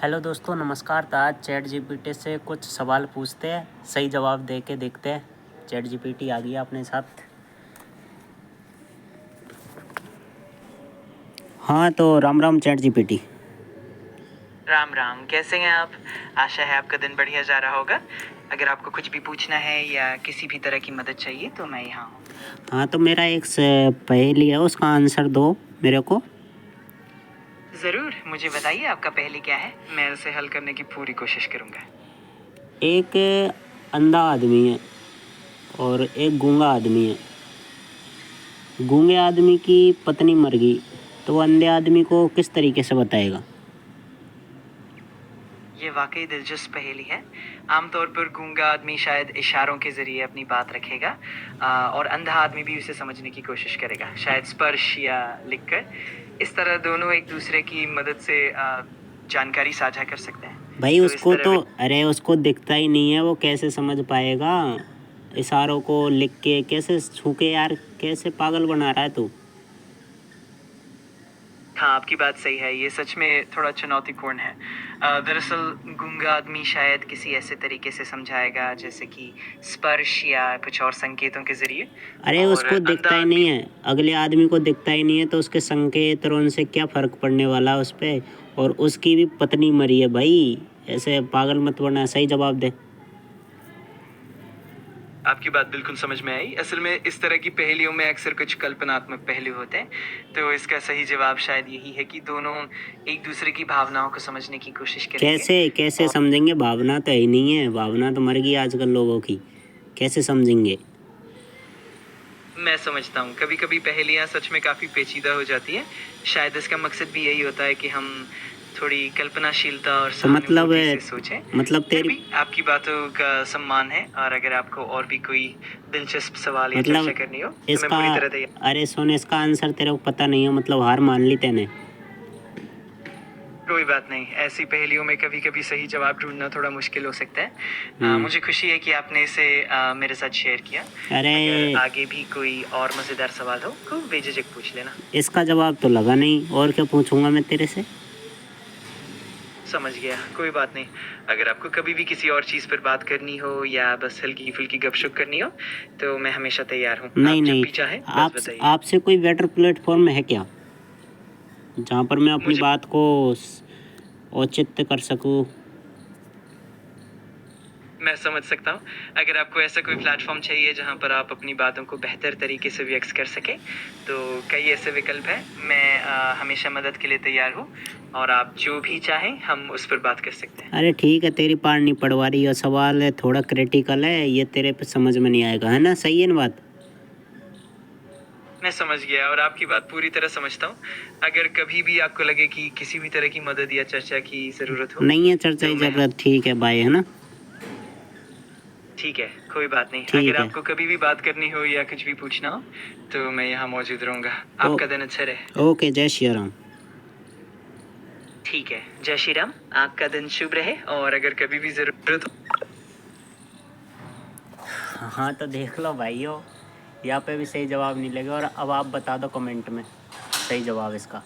Hello दोस्तों, नमस्कार। तो आज चैट जीपीटी से कुछ सवाल पूछते हैं, सही जवाब दे के देखते हैं। चैट जीपीटी आ गया अपने साथ। हाँ, तो राम राम चैट जीपीटी। राम राम, कैसे हैं आप? आशा है आपका दिन बढ़िया जा रहा होगा। अगर आपको कुछ भी पूछना है या किसी भी तरह की मदद चाहिए तो मैं यहाँ हूँ। हाँ, तो मेरा एक पहेली है, उसका आंसर दो मेरे को। ज़रूर, मुझे बताइए आपका पहेली क्या है। मैं उसे हल करने की पूरी कोशिश करूँगा। एक अंधा आदमी है और एक गूंगा आदमी है। गूंगे आदमी की पत्नी मर गई, तो वो अंधे आदमी को किस तरीके से बताएगा? ये वाकई दिलचस्प पहेली है। आमतौर पर गूंगा आदमी शायद इशारों के ज़रिए अपनी बात रखेगा, और अंधा आदमी भी उसे समझने की कोशिश करेगा, शायद स्पर्श या लिखकर। इस तरह दोनों एक दूसरे की मदद से जानकारी साझा कर सकते हैं। भाई तो इस उसको तरह तो अरे उसको दिखता ही नहीं है, वो कैसे समझ पाएगा? इशारों को लिख के कैसे छू के यार, कैसे पागल बना रहा है तू? हाँ, आपकी बात सही है। ये सच में थोड़ा चुनौतीपूर्ण है। दरअसल गूंगा आदमी शायद किसी ऐसे तरीके से समझाएगा जैसे कि स्पर्श या कुछ और संकेतों के ज़रिए, अरे और उसको दिखता अंधा ही नहीं आदमी है, अगले आदमी को दिखता ही नहीं है, तो उसके संकेत और उनसे क्या फ़र्क पड़ने वाला है उस पे? और उसकी भी पत्नी मरी है भाई, ऐसे पागल मत बना, सही जवाब दे। आपकी बात बिल्कुल समझ में आई। असल में इस तरह की पहेलियों में अक्सर कुछ कल्पनात्मक पहलू होते हैं। तो इसका सही जवाब शायद यही है कि दोनों एक दूसरे की भावनाओं को समझने की कोशिश करेंगे। कैसे कैसे और समझेंगे? भावना तो ही नहीं है, भावना तो मर गई आजकल लोगों की, कैसे समझेंगे? मैं समझता हूँ, कभी-कभी पहेलियाँ सच में काफ़ी पेचीदा हो जाती हैं। शायद इसका मकसद भी यही होता है कि हम थोड़ी कल्पनाशीलता और तो सहानुभूति से सोचें। मतलब फिर तेरी भी आपकी बातों का सम्मान है, और अगर आपको और भी कोई दिलचस्प सवाल या चर्चा मतलब करनी हो, तो मैं इसका पूरी तरह तैयार। अरे सुन, इसका आंसर तेरे को पता नहीं है, मतलब हार मान ली तैने। कोई बात नहीं, ऐसी पहेलियों में कभी-कभी सही जवाब ढूँढना थोड़ा मुश्किल हो सकता है। मुझे खुशी है कि आपने इसे मेरे साथ शेयर किया। अरे अगर आगे भी कोई और मज़ेदार सवाल हो, तो बेझिझक पूछ लेना। इसका जवाब तो लगा नहीं, और क्या पूछूंगा मैं तेरे से? समझ गया, कोई बात नहीं। अगर आपको कभी भी किसी और चीज़ पर बात करनी हो या बस हल्की-फुल्की गपशप करनी हो, तो मैं हमेशा तैयार हूँ। नहीं आप जब नहीं, भी चाहें, बस बताइए। आपसे कोई बेटर प्लेटफॉर्म है क्या, जहाँ पर मैं अपनी मुझे बात को औचित्य कर सकूँ? मैं समझ सकता हूँ। अगर आपको ऐसा कोई प्लेटफ़ॉर्म चाहिए जहाँ पर आप अपनी बातों को बेहतर तरीके से व्यक्त कर सकें, तो कई ऐसे विकल्प हैं। मैं हमेशा मदद के लिए तैयार हूँ, और आप जो भी चाहें, हम उस पर बात कर सकते हैं। अरे ठीक है, तेरी पार नहीं पड़वा रही, ये सवाल है थोड़ा क्रिटिकल है, ये तेरे पे समझ में नहीं आएगा, है ना? सही है ना बात? मैं समझ गया और आपकी बात पूरी तरह समझता हूँ। अगर कभी भी आपको लगे कि किसी भी तरह की मदद या चर्चा की ज़रूरत हो, नहीं है चर्चा तो की मैं ज़रूरत, ठीक है, बाय, है ना? ठीक है, कोई बात नहीं। अगर ठीक है। आपको कभी भी बात करनी हो या कुछ भी पूछना हो, तो मैं यहाँ मौजूद रहूँगा। ओ आपका दिन अच्छा रहे। ओके, जय श्री राम। ठीक है, जय श्री राम। आपका दिन शुभ रहे, और अगर कभी भी ज़रूरत हो। हाँ, तो देख लो भाइयों, यहाँ पे भी सही जवाब नहीं लगे, और अब आप बता दो कमेंट में सही जवाब इसका।